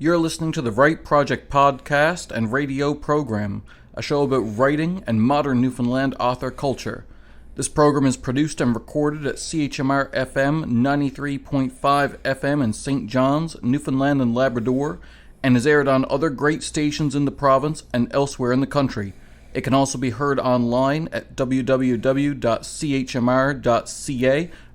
You're listening to the Write Project podcast and radio program, a show about writing and modern Newfoundland author culture. This program is produced and recorded at CHMR FM 93.5 FM in St. John's, Newfoundland and Labrador, and is aired on other great stations in the province and elsewhere in the country. It can also be heard online at www.chmr.ca.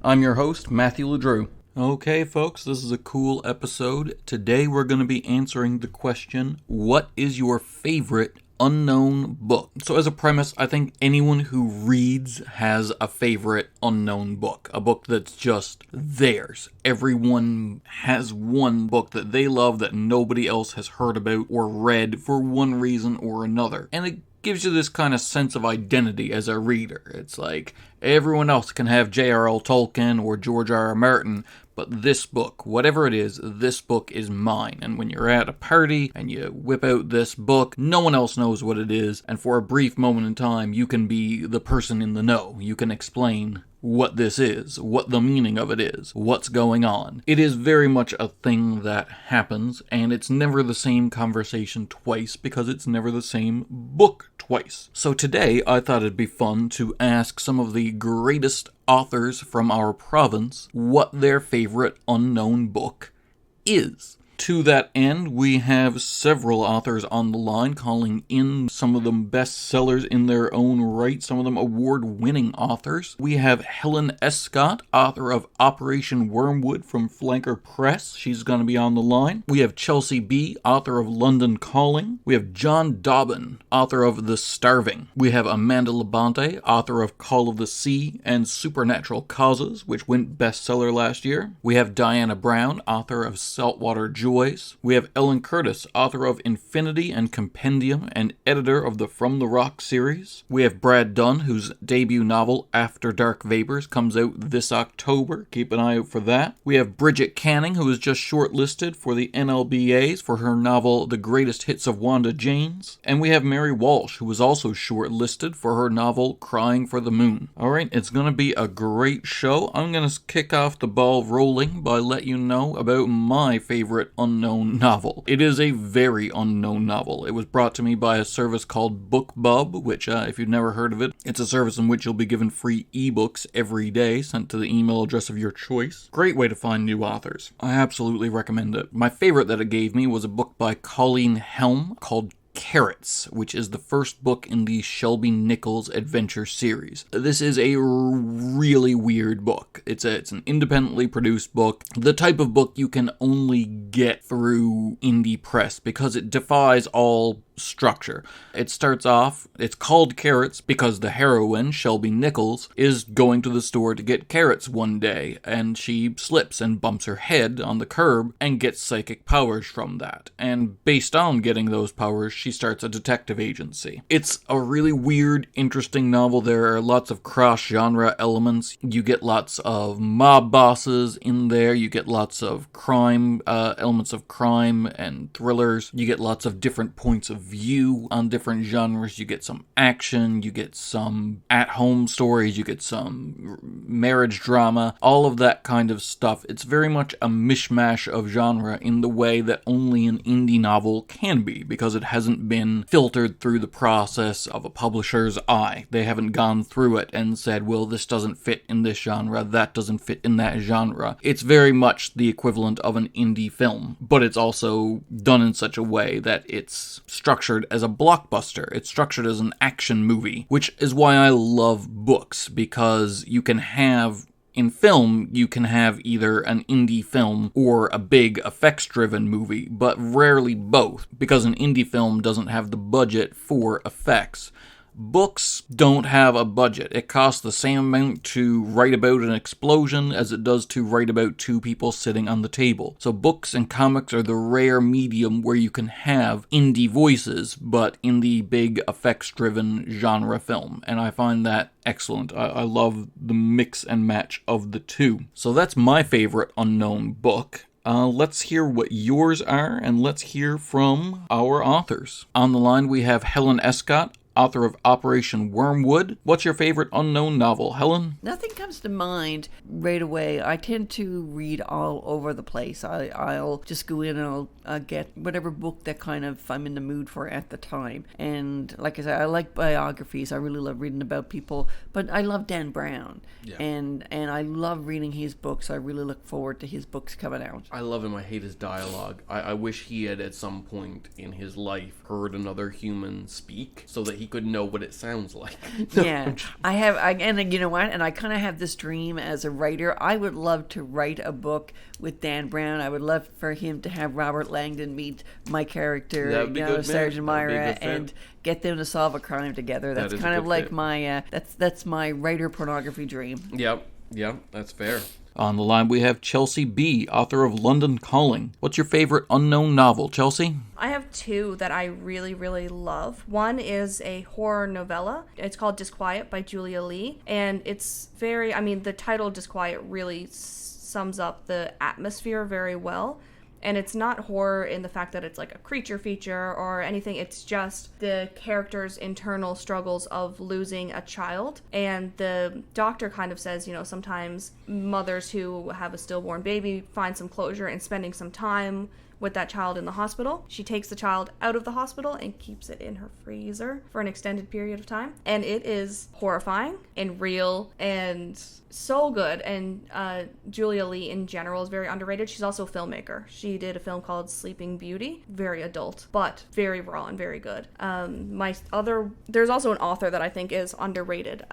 I'm your host, Matthew LeDrew. Okay, folks, this is a cool episode. Today we're going to be answering the question, what is your favorite unknown book? So as a premise, I think anyone who reads has a favorite unknown book, a book that's just theirs. Everyone has one book that they love that nobody else has heard about or read for one reason or another. And it gives you this kind of sense of identity as a reader. It's like everyone else can have J.R.R. Tolkien or George R.R. Martin, but this book, whatever it is, this book is mine. And when you're at a party and you whip out this book, no one else knows what it is. And for a brief moment in time, you can be the person in the know. You can explain what this is, what the meaning of it is, what's going on. It is very much a thing that happens, and it's never the same conversation twice because it's never the same book twice. So today, I thought it'd be fun to ask some of the greatest authors from our province what their favorite unknown book is. To that end, we have several authors on the line calling in, some of them bestsellers in their own right, some of them award-winning authors. We have Helen Escott, author of Operation Wormwood from Flanker Press. She's going to be on the line. We have Chelsea B., author of London Calling. We have John Dobbin, author of The Starving. We have Amanda Labonte, author of Call of the Sea and Supernatural Causes, which went bestseller last year. We have Diana Brown, author of Saltwater Joys. We have Ellen Curtis, author of Infinity and Compendium and editor of the From the Rock series. We have Brad Dunn, whose debut novel After Dark Vapors comes out this October. Keep an eye out for that. We have Bridget Canning, who was just shortlisted for the NLBAs for her novel The Greatest Hits of Wanda Janes. And we have Mary Walsh, who was also shortlisted for her novel Crying for the Moon. Alright, it's going to be a great show. I'm going to kick off the ball rolling by letting you know about my favorite unknown novel. It is a very unknown novel. It was brought to me by a service called BookBub, which, if you've never heard of it, it's a service in which you'll be given free ebooks every day sent to the email address of your choice. Great way to find new authors. I absolutely recommend it. My favorite that it gave me was a book by Colleen Helm called Carrots, which is the first book in the Shelby Nichols adventure series. This is a really weird book. It's an independently produced book, the type of book you can only get through indie press because it defies all structure. It starts off, it's called Carrots because the heroine, Shelby Nichols, is going to the store to get carrots one day, and she slips and bumps her head on the curb and gets psychic powers from that. And based on getting those powers, she starts a detective agency. It's a really weird, interesting novel. There are lots of cross-genre elements. You get lots of mob bosses in there. You get lots of crime, elements of crime and thrillers. You get lots of different points of view on different genres. You get some action, you get some at-home stories, you get some marriage drama, all of that kind of stuff. It's very much a mishmash of genre in the way that only an indie novel can be, because it hasn't been filtered through the process of a publisher's eye. They haven't gone through it and said, well, this doesn't fit in this genre, that doesn't fit in that genre. It's very much the equivalent of an indie film, but it's also done in such a way that it's structured as a blockbuster. It's structured as an action movie, which is why I love books, because you can have in film, you can have either an indie film or a big effects-driven movie, but rarely both, because an indie film doesn't have the budget for effects. Books don't have a budget. It costs the same amount to write about an explosion as it does to write about two people sitting on the table. So books and comics are the rare medium where you can have indie voices, but in the big effects-driven genre film. And I find that excellent. I love the mix and match of the two. So that's my favorite unknown book. Let's hear what yours are, and let's hear from our authors. On the line we have Helen Escott, author of Operation Wormwood. What's your favorite unknown novel, Helen? Nothing comes to mind right away. I tend to read all over the place. I'll just go in and get whatever book that kind of I'm in the mood for at the time. And like I said, I like biographies. I really love reading about people, but I love Dan Brown. Yeah. And I love reading his books. I really look forward to his books coming out. I love him. I hate his dialogue. I wish he had at some point in his life heard another human speak so that he could know what it sounds like. Yeah, and you know what? And I kind of have this dream as a writer. I would love to write a book with Dan Brown. I would love for him to have Robert Langdon meet my character, That would be good, Sergeant man. That'd be a Myra, good fit. and get them to solve a crime together. That That's is a kind of good like fit. my that's my writer pornography dream. Yep, that's fair. On the line, we have Chelsea B., author of London Calling. What's your favorite unknown novel, Chelsea? I have two that I really, really love. One is a horror novella. It's called Disquiet by Julia Lee. And it's the title Disquiet really sums up the atmosphere very well. And it's not horror in the fact that it's like a creature feature or anything. It's just the character's internal struggles of losing a child. And the doctor kind of says, sometimes mothers who have a stillborn baby find some closure in spending some time with that child in the hospital. She takes the child out of the hospital and keeps it in her freezer for an extended period of time. And it is horrifying and real and so good. And Julia Lee in general is very underrated. She's also a filmmaker. She did a film called Sleeping Beauty, very adult, but very raw and very good. There's also an author that I think is underrated.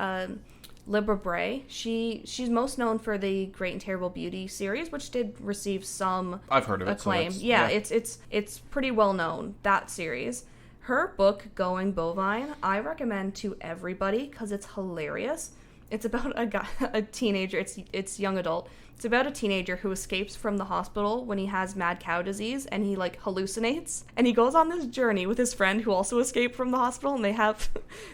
Libra Bray. She's most known for the Great and Terrible Beauty series, which did receive some I've heard of it. acclaim. So it's pretty well known, that series. Her book Going Bovine, I recommend to everybody because it's hilarious. It's about a teenager. It's young adult. It's about a teenager who escapes from the hospital when he has mad cow disease and he hallucinates. And he goes on this journey with his friend who also escaped from the hospital, and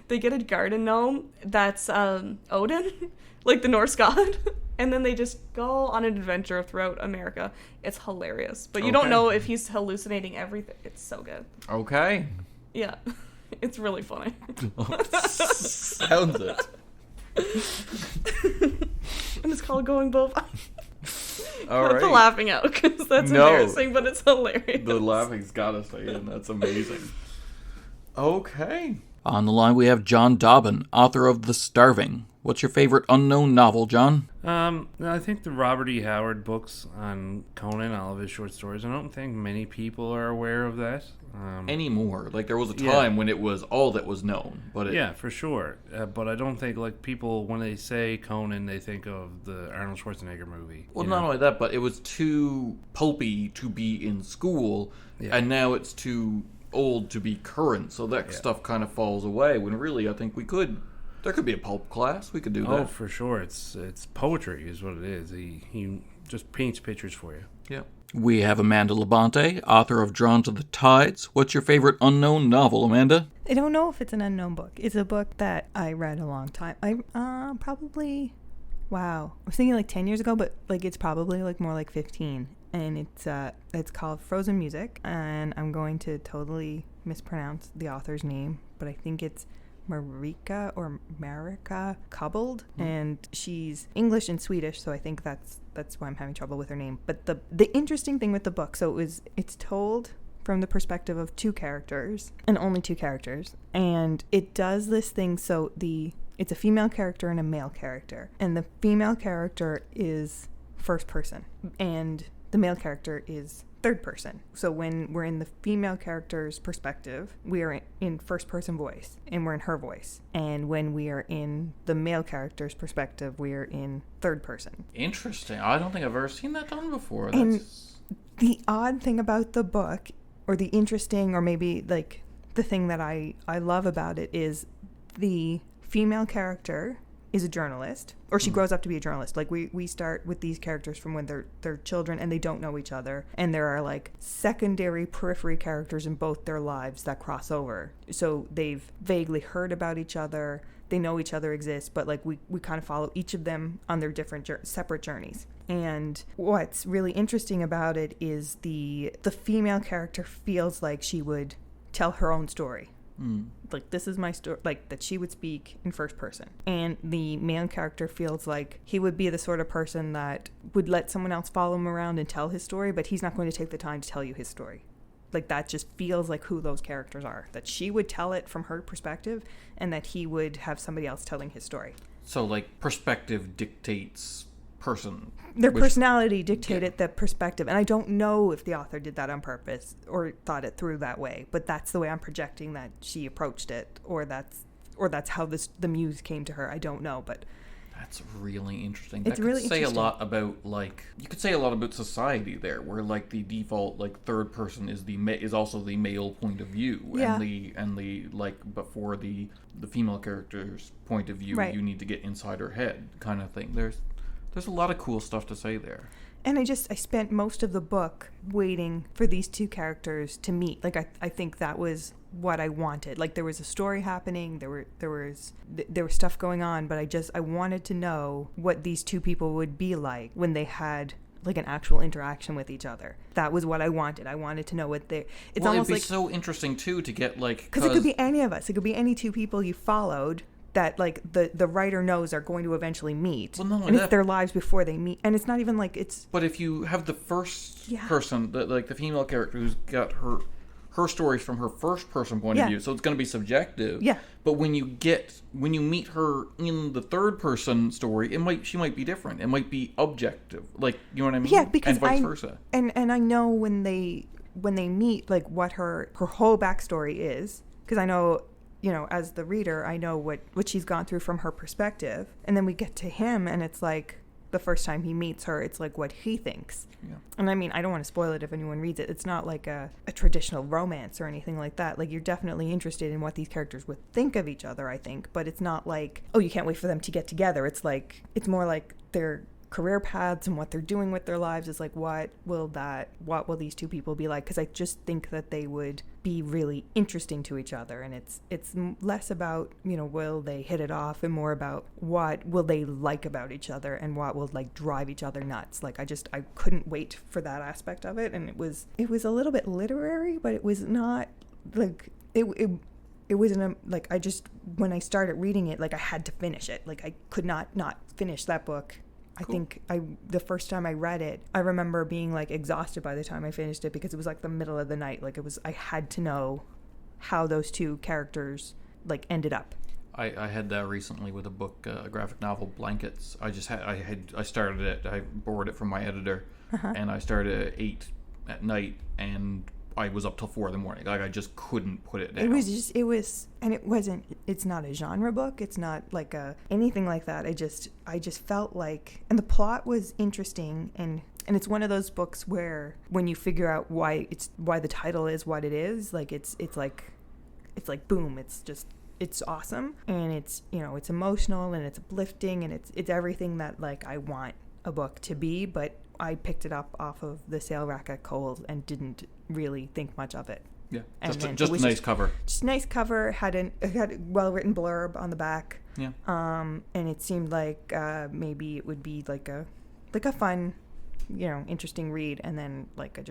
they get a garden gnome that's Odin, like the Norse god. And then they just go on an adventure throughout America. It's hilarious. But you don't know if he's hallucinating everything. It's so good. Okay. Yeah. It's really funny. Sounds it. And it's called Going Bovine. All Not right. the laughing out, because that's embarrassing, but it's hilarious. The laughing's gotta stay in. That's amazing. Okay. On the line, we have John Dobbin, author of The Starving. What's your favorite unknown novel, John? I think the Robert E. Howard books on Conan, all of his short stories. I don't think many people are aware of that. Anymore. There was a time when it was all that was known. Yeah, for sure. But I don't think, people, when they say Conan, they think of the Arnold Schwarzenegger movie. Well, not only that, but it was too pulpy to be in school, and now it's too old to be current, so that stuff kind of falls away, when really I think there could be a pulp class. We could do that. Oh, for sure. It's poetry is what it is. He just paints pictures for you. Yeah. We have Amanda Labonte, author of Drawn to the Tides. What's your favorite unknown novel, Amanda? I don't know if it's an unknown book. It's a book that I read a long time. I probably, wow. I was thinking 10 years ago, but it's probably more like 15. And it's called Frozen Music, and I'm going to totally mispronounce the author's name, but I think it's Marika Cobbold, and she's English and Swedish, so I think that's why I'm having trouble with her name. But the interesting thing with the book, so it's told from the perspective of two characters, and only two characters, and it does this thing, so it's a female character and a male character, and the female character is first person, and the male character is third person. So when we're in the female character's perspective, we are in first person voice, and we're in her voice. And when we are in the male character's perspective, we are in third person. Interesting. I don't think I've ever seen that done before. And the odd thing about the book, or the interesting, or maybe the thing that I love about it, is the female character is a journalist, or she grows up to be a journalist. We start with these characters from when they're children and they don't know each other, and there are secondary periphery characters in both their lives that cross over. So they've vaguely heard about each other, they know each other exists, but we kind of follow each of them on their different separate journeys. And what's really interesting about it is the female character feels like she would tell her own story. This is my story, that she would speak in first person. And the male character feels like he would be the sort of person that would let someone else follow him around and tell his story, but he's not going to take the time to tell you his story. Like, that just feels like who those characters are. That she would tell it from her perspective, and that he would have somebody else telling his story. So, like, perspective dictates person. Their personality dictated the perspective. And I don't know if the author did that on purpose or thought it through that way. But that's the way I'm projecting that she approached it. Or that's how the muse came to her. I don't know, but... That's really interesting. It's that really could say interesting. a lot about, like, you could say a lot about society there, where, like, the default, like, third person is also the male point of view, Yeah. and the like, but for the female character's point of view, Right. you need to get inside her head, kind of thing. There's a lot of cool stuff to say there. And I spent most of the book waiting for these two characters to meet. Like, I think that was what I wanted. Like, there was a story happening, there was stuff going on, but I wanted to know what these two people would be like when they had like an actual interaction with each other. That was what I wanted. I wanted to know what they... It's Well, almost it'd be like... so interesting, too, to get, like... Because it could be any of us. It could be any two people you followed that, like, the writer knows are going to eventually meet. Well, not only and it's that- their lives before they meet. And it's not even like it's... But if you have the first Yeah. person, like the female character who's got her stories from her first person point of Yeah. view, so it's going to be subjective. Yeah. But when you meet her in the third person story, she might be different. It might be objective, like, you know what I mean? Yeah, because and vice versa. And I know when they meet, like, what her whole backstory is, because I know, you know, as the reader, I know what she's gone through from her perspective, and then we get to him, and it's like the first time he meets her, it's like what he thinks. Yeah. And I mean, I don't want to spoil it if anyone reads it. It's not like a traditional romance or anything like that. Like, you're definitely interested in what these characters would think of each other, I think, but it's not like, oh, you can't wait for them to get together. It's like, it's more like their career paths and what they're doing with their lives is like, what will these two people be like? Because I just think that they would be really interesting to each other, and it's less about, you know, will they hit it off, and more about what will they like about each other, and what will, like, drive each other nuts. Like, I couldn't wait for that aspect of it, and it was a little bit literary, but it was not like it wasn't like, I just, when I started reading it, like, I had to finish it. Like, I could not finish that book. I think the first time I read it, I remember being, like, exhausted by the time I finished it, because it was like the middle of the night. Like, I had to know how those two characters, like, ended up. I had that recently with a book, a graphic novel, Blankets. I started it, I borrowed it from my editor, and I started at 8 at night, and I was up till 4 in the morning. Like, I just couldn't put it down. It's not a genre book. It's not like anything like that. I just felt like, and the plot was interesting, and it's one of those books where when you figure out why the title is what it is, like, it's like boom, it's awesome, and it's, you know, it's emotional, and it's uplifting, and it's everything that, like, I want a book to be. But I picked it up off of the sale rack at Kohl's and didn't really think much of it. Yeah, And just a nice cover. Just a nice cover, had a well-written blurb on the back. Yeah. And it seemed like maybe it would be like a fun, you know, interesting read, and then, like, it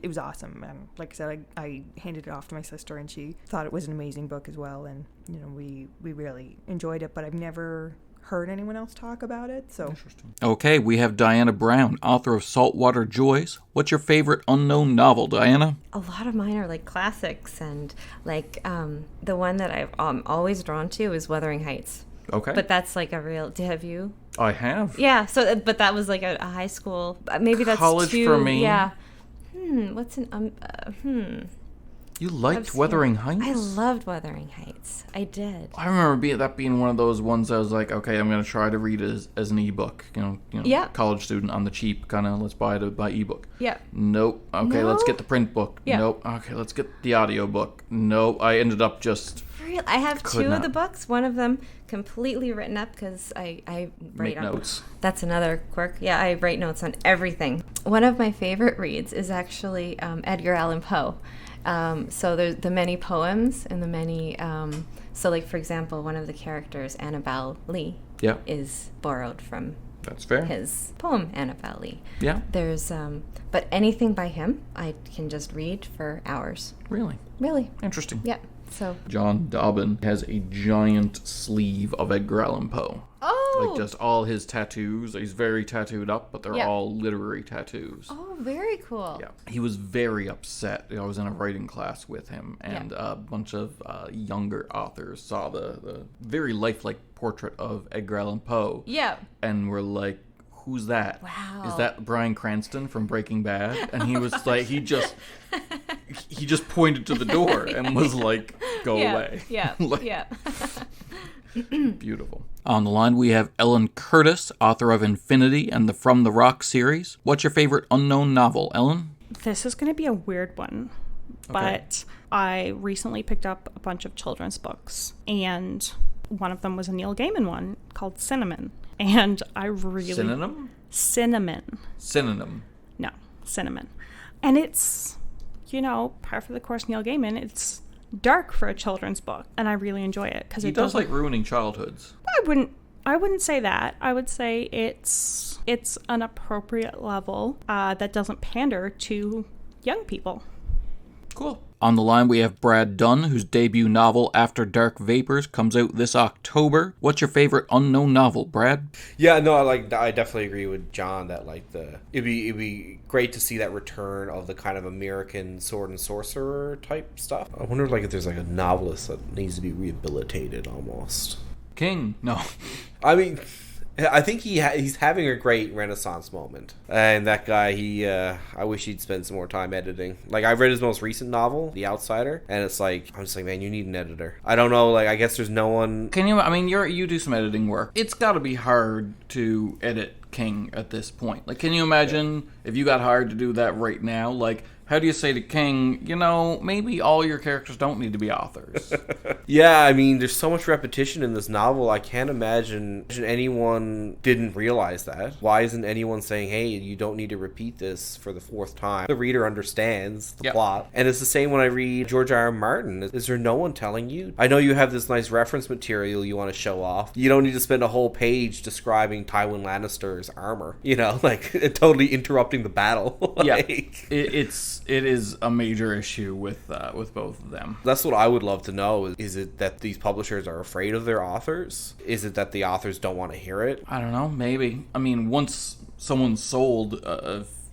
was awesome. And like I said, I handed it off to my sister, and she thought it was an amazing book as well, and, you know, we really enjoyed it, but I've never heard anyone else talk about it, so. Interesting. Okay, we have Diana Brown, author of Saltwater Joys. What's your favorite unknown novel, Diana? A lot of mine are like classics, and like the one that I've always drawn to is Wuthering Heights. Okay. But that's like a real. Have you? I have. Yeah. So, but that was like a high school. Maybe that's College too, for me. Yeah. What's an You liked I've seen- Wuthering Heights? I loved Wuthering Heights. I did. I remember that being one of those ones I was like, okay, I'm going to try to read it as an ebook. You know, Yeah. College student on the cheap, kind of, let's buy it by ebook. Yeah. Nope. Okay, let's No? get the print book. Yeah. Nope. Okay, let's get the audio book. Nope. I ended up just Real. I have Could two not. of the books. One of them completely written up because I write make on notes. That's another quirk. Yeah, I write notes on everything. One of my favorite reads is actually Edgar Allan Poe. So there's the many poems and the many. So, like, for example, one of the characters, Annabelle Lee, Yeah. is borrowed from That's fair. his poem Annabelle Lee. Yeah. There's but anything by him, I can just read for hours. Really Really. interesting. Yeah. So. John Dobbin has a giant sleeve of Edgar Allan Poe. Oh, Like just all his tattoos. He's very tattooed up, but they're Yeah. all literary tattoos. Oh, very cool. Yeah, he was very upset. I was in a writing class with him, and a bunch of younger authors saw the very lifelike portrait of Edgar Allan Poe, Yeah. and were like, "Who's that? Wow. Is that Bryan Cranston from Breaking Bad?" And he was like, he just pointed to the door and was like, "Go Yeah. away." Yeah. Like, Yeah. Beautiful. On the line, we have Ellen Curtis, author of Infinity and the From the Rock series. What's your favorite unknown novel, Ellen? This is going to be a weird one, but I recently picked up a bunch of children's books, and one of them was a Neil Gaiman one called Cinnamon. And I really... Synonym? Cinnamon. Synonym. No, Cinnamon. And it's, par for the course Neil Gaiman, it's dark for a children's book, and I really enjoy it because He it does doesn't... like ruining childhoods. I wouldn't say that. I would say it's an appropriate level that doesn't pander to young people. Cool. On the line, we have Brad Dunn, whose debut novel, After Dark Vapors, comes out this October. What's your favorite unknown novel, Brad? Yeah, no, I definitely agree with John that it'd be great to see that return of the kind of American sword and sorcerer type stuff. I wonder if there's a novelist that needs to be rehabilitated almost. King. No. I mean, I think he's having a great renaissance moment, and that guy, I wish he'd spend some more time editing. I read his most recent novel, The Outsider, and it's I'm just like, man, you need an editor. I don't know, I guess there's no one. Can you? I mean, you do some editing work. It's got to be hard to edit King at this point. Can you imagine if you got hired to do that right now? How do you say to King, maybe all your characters don't need to be authors? Yeah, I mean, there's so much repetition in this novel. I can't imagine anyone didn't realize that. Why isn't anyone saying, hey, you don't need to repeat this for the fourth time? The reader understands the plot. And it's the same when I read George R. R. Martin. Is there no one telling you? I know you have this nice reference material you want to show off. You don't need to spend a whole page describing Tywin Lannister's armor. Totally interrupting the battle. It is a major issue with both of them. That's what I would love to know. Is it that these publishers are afraid of their authors? Is it that the authors don't want to hear it? I don't know. Maybe. I mean, once someone sold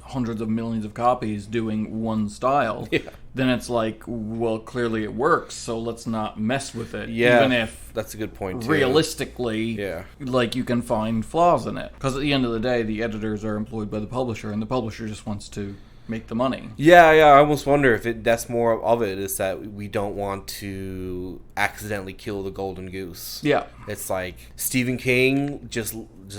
hundreds of millions of copies doing one style, then it's well, clearly it works, so let's not mess with it. Yeah, even if that's a good point too. Realistically, you can find flaws in it. Because at the end of the day, the editors are employed by the publisher, and the publisher just wants to make the money. Yeah, I almost wonder if that's more of it, is that we don't want to accidentally kill the golden goose. Yeah. It's Stephen King, just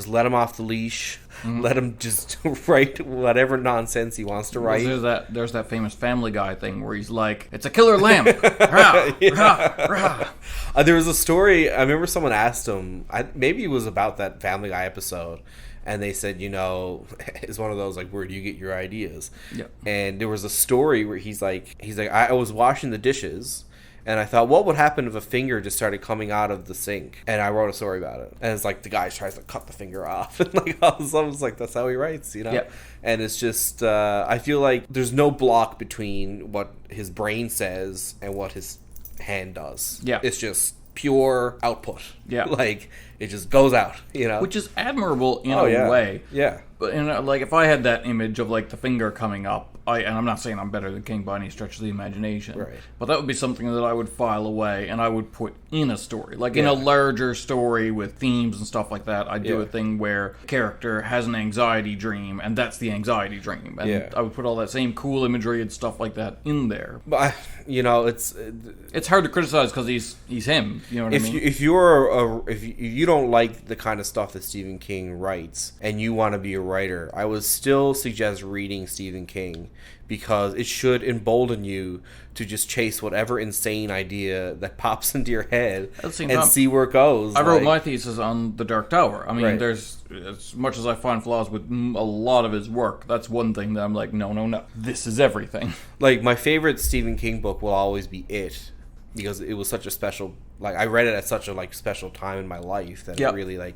let him off the leash. Mm-hmm. Let him just write whatever nonsense he wants to write. There's that famous Family Guy thing where he's like, it's a killer lamp. Rah, rah, rah. There was a story, I remember someone asked him, maybe it was about that Family Guy episode, and they said, it's one of those, where do you get your ideas? Yep. And there was a story where he's like, I was washing the dishes, and I thought, what would happen if a finger just started coming out of the sink? And I wrote a story about it. And it's the guy tries to cut the finger off. And all of a sudden, it's that's how he writes, Yep. And it's just, I feel there's no block between what his brain says and what his hand does. Yeah. It's just pure output. Yeah. It just goes out, Which is admirable in a way. Yeah. But if I had that image of the finger coming up, and I'm not saying I'm better than King by any stretch of the imagination, right? But that would be something that I would file away and I would put in a story, in a larger story with themes and stuff like that. I'd do a thing where a character has an anxiety dream, and that's the anxiety dream, and I would put all that same cool imagery and stuff like that in there. But it's hard to criticize because he's him. You know what I mean? If you don't like the kind of stuff that Stephen King writes and you want to be a writer, I would still suggest reading Stephen King, because it should embolden you to just chase whatever insane idea that pops into your head and see where it goes. I wrote my thesis on The Dark Tower. I mean, Right. as much as I find flaws with a lot of his work, that's one thing that I'm no, this is everything. My favorite Stephen King book will always be It, because it was such a special, I read it at such a special time in my life that it really I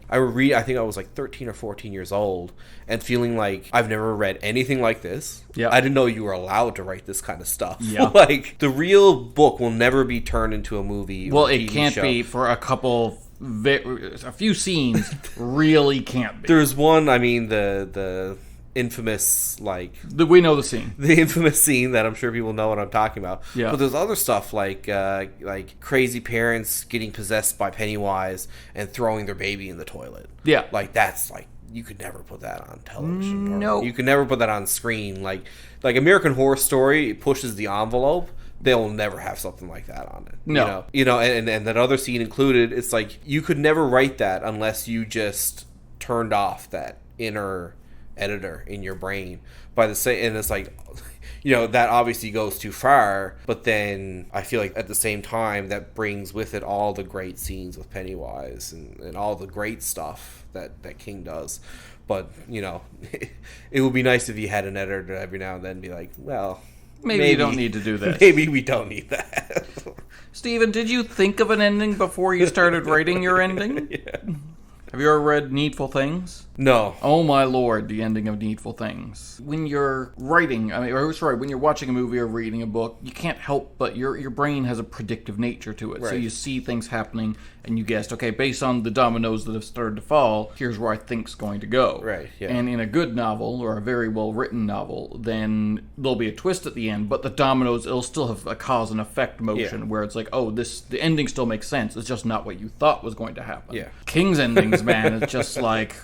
think I was 13 or 14 years old and feeling I've never read anything like this. Yeah. I didn't know you were allowed to write this kind of stuff. Yeah. The real book will never be turned into a movie. Well, or a it TV can't show. be for a couple a few scenes really can't be. There's one, I mean, the infamous, like... We know the scene. The infamous scene that I'm sure people know what I'm talking about. Yeah. But there's other stuff like crazy parents getting possessed by Pennywise and throwing their baby in the toilet. Yeah. Like, that's, like, you could never put that on television. No. You could never put that on screen. Like American Horror Story pushes the envelope. They'll never have something like that on it. No. You know, and that other scene included, it's like, you could never write that unless you just turned off that inner editor in your brain and it's like, you know, that obviously goes too far, but then I feel like at the same time that brings with it all the great scenes with Pennywise and all the great stuff that King does. But, you know, it would be nice if you had an editor every now and then be like, well, maybe you don't need to do this. Maybe we don't need that. Steven, did you think of an ending before you started writing your ending? Yeah. Have you ever read Needful Things? No. Oh my lord, the ending of Needful Things. When you're writing, when you're watching a movie or reading a book, you can't help but your brain has a predictive nature to it. Right. So you see things happening and you guessed, okay, based on the dominoes that have started to fall, here's where I think's going to go. Right, yeah. And in a good novel or a very well written novel, then there'll be a twist at the end, but the dominoes, it'll still have a cause and effect motion where it's like, oh, the ending still makes sense. It's just not what you thought was going to happen. Yeah. King's endings, man, it's just like,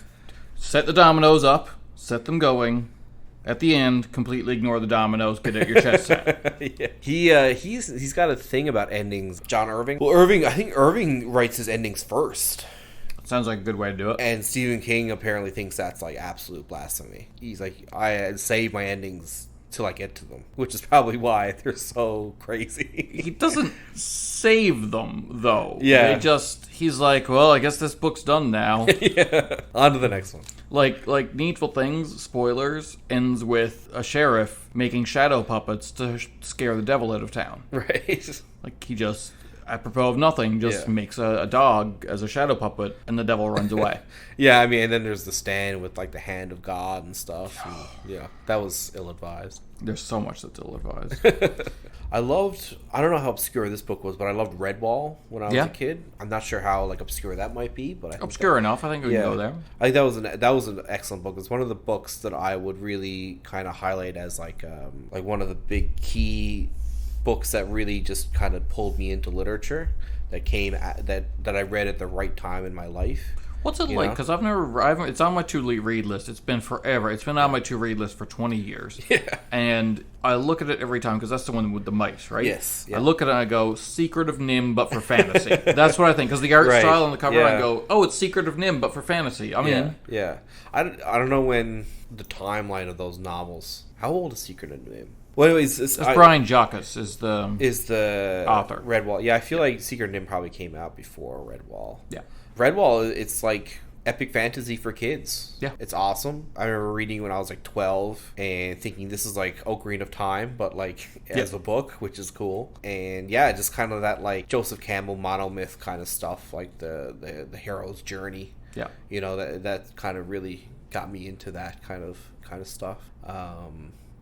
set the dominoes up, set them going. At the end, completely ignore the dominoes, get at your chest set. Yeah. He's got a thing about endings. John Irving. Well, I think Irving writes his endings first. Sounds like a good way to do it. And Stephen King apparently thinks that's like absolute blasphemy. He's like, I save my endings till I get to them, which is probably why they're so crazy. He doesn't save them, though. Yeah. He's like, well, I guess this book's done now. Yeah. On to the next one. Like Needful Things, spoilers, ends with a sheriff making shadow puppets to scare the devil out of town. Right. Like, he just, apropos of nothing, makes a dog as a shadow puppet, and the devil runs away. Yeah, I mean, and then there's the stand with, like, the hand of God and stuff. And, yeah, that was ill-advised. There's so much that's ill-advised. I don't know how obscure this book was, but I loved Redwall when I was a kid. I'm not sure how, like, obscure that might be, but I think obscure enough. I think we can go there. I think that was an excellent book. It's one of the books that I would really kind of highlight as, like one of the big key books that really just kind of pulled me into literature that I read at the right time in my life. What's it like? Because it's on my to-read list. It's been forever. It's been on my to-read list for 20 years. Yeah. And I look at it every time, because that's the one with the mice, right? Yes. Yeah. I look at it and I go, Secret of Nim, but for fantasy. That's what I think. Because the art style on the cover, I go, oh, it's Secret of Nim, but for fantasy. I'm in. Yeah. I don't know when the timeline of those novels. How old is Secret of Nim? Well, anyways, Brian Jacques is the author. Redwall. Yeah, I feel like Secret of Nim probably came out before Redwall. Yeah. Redwall, it's like epic fantasy for kids. Yeah. It's awesome. I remember reading when I was like 12 and thinking this is like Ocarina of Time, but like as a book, which is cool. And yeah, just kind of that like Joseph Campbell monomyth kind of stuff, like the hero's journey. Yeah. You know, that kind of really got me into that kind of stuff.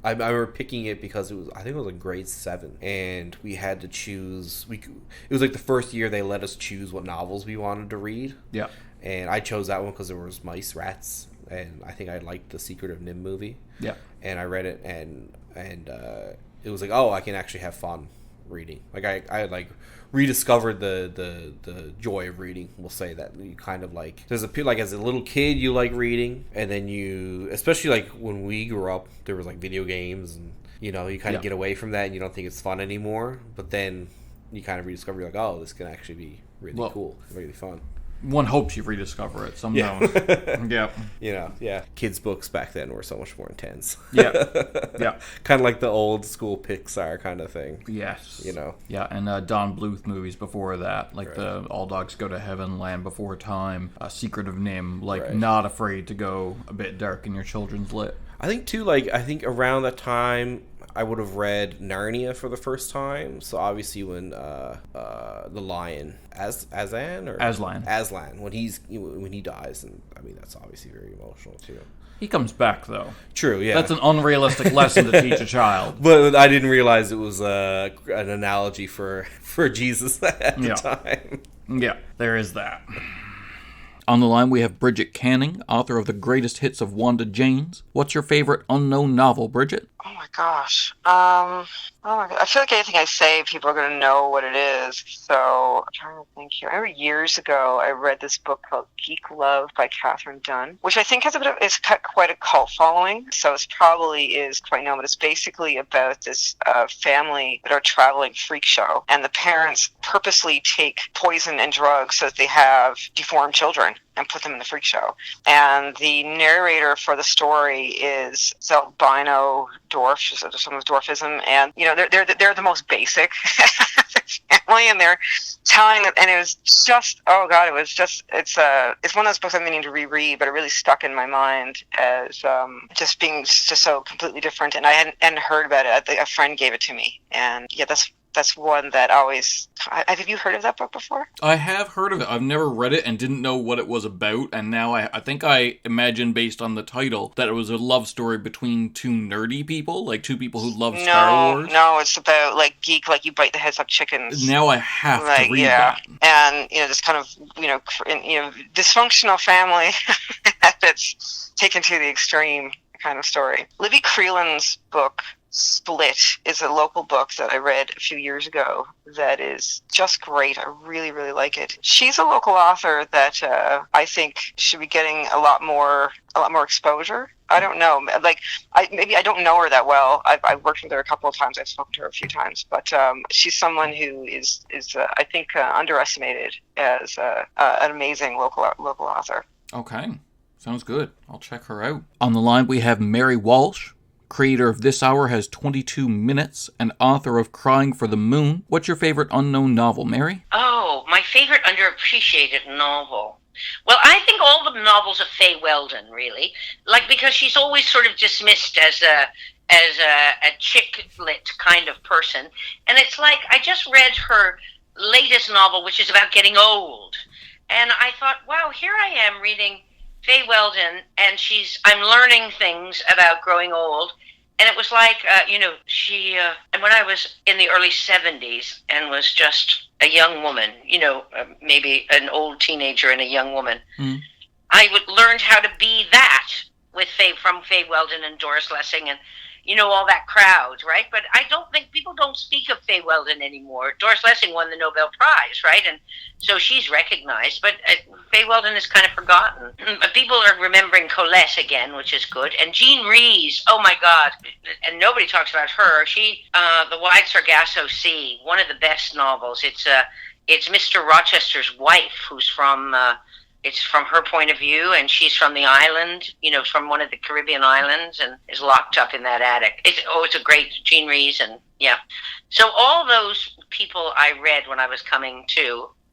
I remember picking it because I think it was like grade 7, and we had to choose. It was like the first year they let us choose what novels we wanted to read. Yeah, and I chose that one because there was mice, rats, and I think I liked the Secret of Nim movie. Yeah, and I read it, and it was like, oh, I can actually have fun reading. Like I had like rediscovered the joy of reading. We'll say that you kind of like as a little kid you like reading, and then you, especially like when we grew up, there was like video games, and you kind of get away from that and you don't think it's fun anymore, but then you kind of rediscover, you're like, oh, this can actually be really cool, really fun. One hopes you rediscover it. Some don't. Yeah. Kids' books back then were so much more intense. Yeah. Kind of like the old school Pixar kind of thing. Yes. Yeah, and Don Bluth movies before that, like the All Dogs Go to Heaven, Land Before Time, Secret of Nim, not afraid to go a bit dark in your children's lit. I think too, I think around that time I would have read Narnia for the first time. So obviously when the lion Aslan when he dies, and I mean that's obviously very emotional too. He comes back though. True, yeah. That's an unrealistic lesson to teach a child. But I didn't realize it was an analogy for Jesus at the time. Yeah, there is that. On the line, we have Bridget Canning, author of The Greatest Hits of Wanda Janes. What's your favorite unknown novel, Bridget? Oh my gosh. Oh my God. I feel like anything I say, people are going to know what it is. So I'm trying to think here. I remember years ago, I read this book called Geek Love by Catherine Dunn, which I think has it's quite a cult following. So it probably is quite known, but it's basically about this family that are traveling freak show, and the parents purposely take poison and drugs so that they have deformed children and put them in the freak show. And the narrator for the story is albino dwarf, so someone with dwarfism, and they're the most basic family, and they're telling them, and it was just, oh God, it's one of those books I'm meaning to reread, but it really stuck in my mind as just being just so completely different, and I hadn't heard about it. A friend gave it to me, and yeah, that's one that always... Have you heard of that book before? I have heard of it. I've never read it and didn't know what it was about, and now I think I imagine, based on the title, that it was a love story between two nerdy people, like two people who love Star Wars. No, it's about, like, geek, like you bite the heads off chickens. Now I have to read that. And, this kind of, dysfunctional family that's taken to the extreme kind of story. Libby Creelan's book, Split, is a local book that I read a few years ago that is just great. I really, really like it. She's a local author that I think should be getting a lot more exposure. I don't know. Maybe I don't know her that well. I've worked with her a couple of times. I've spoken to her a few times, but she's someone who is I think underestimated as an amazing local author. Okay, sounds good. I'll check her out. On the line, we have Mary Walsh, creator of This Hour Has 22 Minutes, and author of Crying for the Moon. What's your favorite unknown novel, Mary? Oh, my favorite underappreciated novel. Well, I think all the novels of Faye Weldon, really, because she's always sort of dismissed as a chick lit kind of person, and it's like I just read her latest novel, which is about getting old, and I thought, wow, here I am reading Faye Weldon, and I'm learning things about growing old. And it was like, she, and when I was in the early 70s and was just a young woman, maybe an old teenager and a young woman, I learned how to be that from Faye Weldon and Doris Lessing and, all that crowd, right? But I don't think people don't speak of Faye Weldon anymore. Doris Lessing won the Nobel Prize, right? And so she's recognized, but Faye Weldon is kind of forgotten. People are remembering Colette again, which is good. And Jean Rhys, oh my God, and nobody talks about her. She, The Wide Sargasso Sea, one of the best novels. It's Mr. Rochester's wife, who's from... It's from her point of view, and she's from the island, from one of the Caribbean islands, and is locked up in that attic. It's a great Jean Rhys, and yeah. So all those people I read when I was coming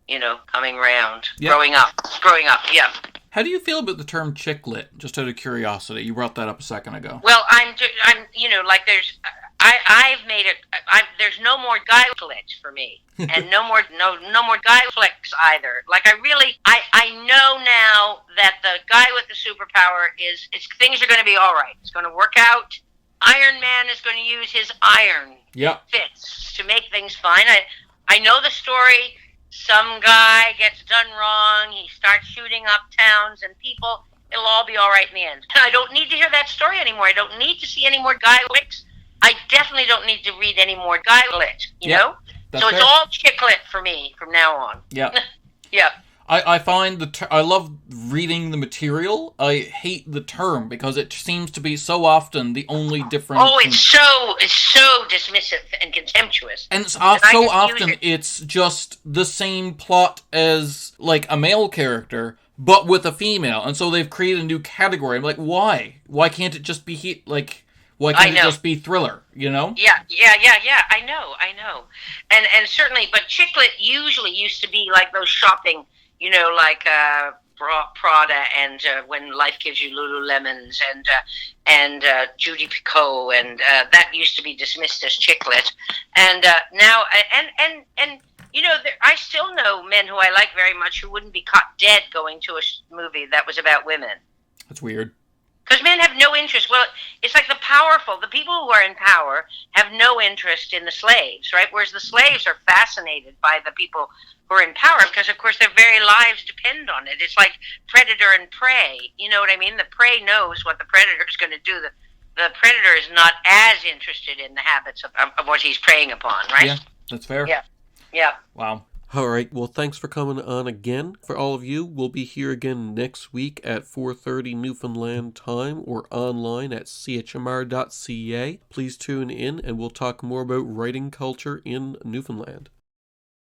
round, yep. growing up, yeah. How do you feel about the term chick lit? Just out of curiosity, you brought that up a second ago. Well, I've made it. There's no more guy lit for me, and no more guy flicks either. I know now that the guy with the superpower things are going to be all right. It's going to work out. Iron Man is going to use his iron fits to make things fine. I know the story. Some guy gets done wrong. He starts shooting up towns and people. It'll all be all right in the end. I don't need to hear that story anymore. I don't need to see any more guy flicks. I definitely don't need to read any more guy lit, you know? So it's all chick lit for me from now on. Yeah. Yeah. I find I love reading the material. I hate the term because it seems to be so often the only difference. Oh, it's so dismissive and contemptuous. And so often it's just the same plot as like a male character, but with a female. And so they've created a new category. I'm like, why? Why can't it just be why can't it just be thriller, Yeah, I know. And certainly, but chick lit usually used to be like those shopping, like Prada and When Life Gives You Lululemons and Judy Picot, and that used to be dismissed as chick lit. And now, and I still know men who I like very much who wouldn't be caught dead going to a movie that was about women. That's weird. Because men have no interest. Well, it's like the powerful, the people who are in power have no interest in the slaves, right? Whereas the slaves are fascinated by the people who are in power because, of course, their very lives depend on it. It's like predator and prey. You know what I mean? The prey knows what the predator is going to do. The predator is not as interested in the habits of what he's preying upon, right? Yeah, that's fair. Yeah. Wow. All right, well, thanks for coming on again. For all of you, we'll be here again next week at 4:30 Newfoundland time or online at chmr.ca. Please tune in and we'll talk more about writing culture in Newfoundland.